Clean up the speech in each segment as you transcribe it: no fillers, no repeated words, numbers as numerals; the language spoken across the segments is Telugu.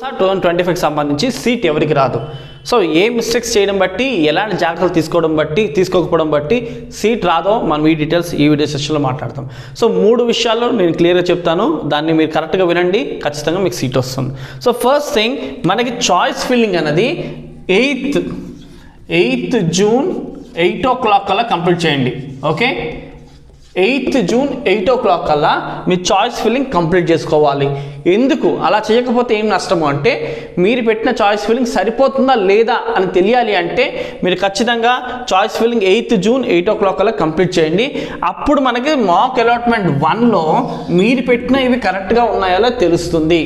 2025కి సంబంధించి సీట్ ఎవరికి రాదు. సో ఏ మిస్టేక్స్ చేయడం బట్టి, ఎలాంటి జాగ్రత్తలు తీసుకోకపోవడం బట్టి సీట్ రాదో మనం ఈ డీటెయిల్స్ ఈ వీడియో సెషన్లో మాట్లాడతాం. సో 3 విషయాల్లో నేను క్లియర్గా చెప్తాను, దాన్ని మీరు కరెక్ట్గా వినండి, ఖచ్చితంగా మీకు సీట్ వస్తుంది. సో ఫస్ట్ థింగ్, మనకి చాయిస్ ఫిల్లింగ్ అనేది 8th జూన్ 8 o'clock కల్లా కంప్లీట్ చేయండి. ఓకే, 8th జూన్ 8 o'clock కల్లా మీ చాయిస్ ఫిల్లింగ్ కంప్లీట్ చేసుకోవాలి. ఎందుకు అలా చేయకపోతే ఏం నష్టము అంటే, మీరు పెట్టిన చాయిస్ ఫిల్లింగ్ సరిపోతుందా లేదా అని తెలియాలి అంటే మీరు ఖచ్చితంగా choice filling 8th June 8 o'clock కల్లా కంప్లీట్ చేయండి. అప్పుడు మనకి మాక్ అలాట్మెంట్ 1లో మీరు పెట్టిన ఇవి కరెక్ట్గా ఉన్నాయో తెలుస్తుంది.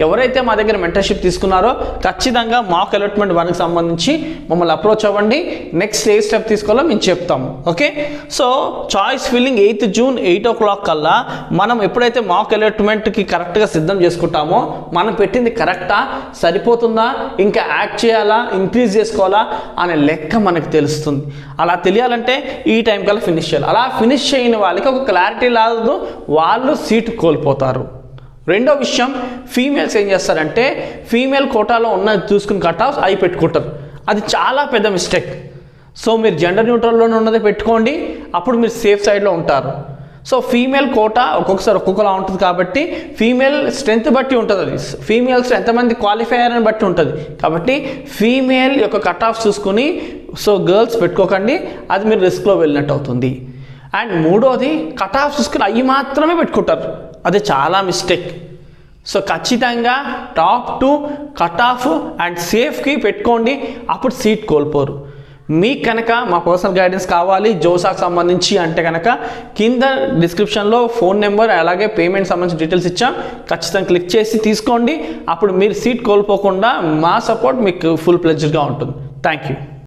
ఎవరైతే మా దగ్గర మెంటర్షిప్ తీసుకున్నారో ఖచ్చితంగా మాక్ అలాట్మెంట్ 1కి సంబంధించి మమ్మల్ని అప్రోచ్ అవ్వండి. నెక్స్ట్ ఏ స్టెప్ తీసుకోవాలో మేము చెప్తాము. Okay, so choice filling 8th June 8 o'clock కల్లా మనం ఎప్పుడైతే మాక్ అలాట్మెంట్కి కరెక్ట్గా సిద్ధం చేసుకుంటామో, మనం పెట్టింది కరెక్టా, సరిపోతుందా, ఇంకా యాడ్ చేయాలా, ఇంక్రీజ్ చేసుకోవాలా అనే లెక్క మనకు తెలుస్తుంది. అలా తెలియాలంటే ఈ టైం కల్లా ఫినిష్ చేయాలి. అలా ఫినిష్ చేయని వాళ్ళకి ఒక క్లారిటీ రాదు, వాళ్ళు సీట్ కోల్పోతారు. రెండో విషయం, ఫీమేల్స్ ఏం చేస్తారంటే ఫీమేల్ కోటాలో ఉన్నది చూసుకుని కట్ ఆఫ్ అవి పెట్టుకుంటారు. అది చాలా పెద్ద మిస్టేక్. సో మీరు జెండర్ న్యూట్రల్లోనే ఉన్నది పెట్టుకోండి, అప్పుడు మీరు సేఫ్ సైడ్లో ఉంటారు. సో ఫీమేల్ కోటా ఒక్కొక్కసారి ఒక్కొక్కలా ఉంటుంది కాబట్టి ఫీమేల్ స్ట్రెంత్ బట్టి ఉంటుంది, అది ఫీమేల్స్ ఎంతమంది క్వాలిఫై అయ్యారని బట్టి ఉంటుంది. కాబట్టి ఫీమేల్ యొక్క కట్ ఆఫ్ చూసుకుని సో గర్ల్స్ పెట్టుకోకండి, అది మీరు రిస్క్లో వెళ్ళినట్టు అవుతుంది. అండ్ మూడోది, కట్ ఆఫ్ చూసుకుని అవి మాత్రమే పెట్టుకుంటారు, అది చాలా మిస్టేక్. సో ఖచ్చితంగా టాప్ 2 కట్ ఆఫ్ అండ్ సేఫ్కి పెట్టుకోండి, అప్పుడు సీట్ కోల్పోరు. మీకు కనుక మా పర్సనల్ గైడెన్స్ కావాలి జోసాకు సంబంధించి అంటే కనుక కింద డిస్క్రిప్షన్లో ఫోన్ నెంబర్ అలాగే పేమెంట్ సంబంధించిన డీటెయిల్స్ ఇచ్చాం, ఖచ్చితంగా క్లిక్ చేసి తీసుకోండి. అప్పుడు మీరు సీట్ కోల్పోకుండా మా సపోర్ట్ మీకు ఫుల్ ప్లెజర్గా ఉంటుంది. Thank you.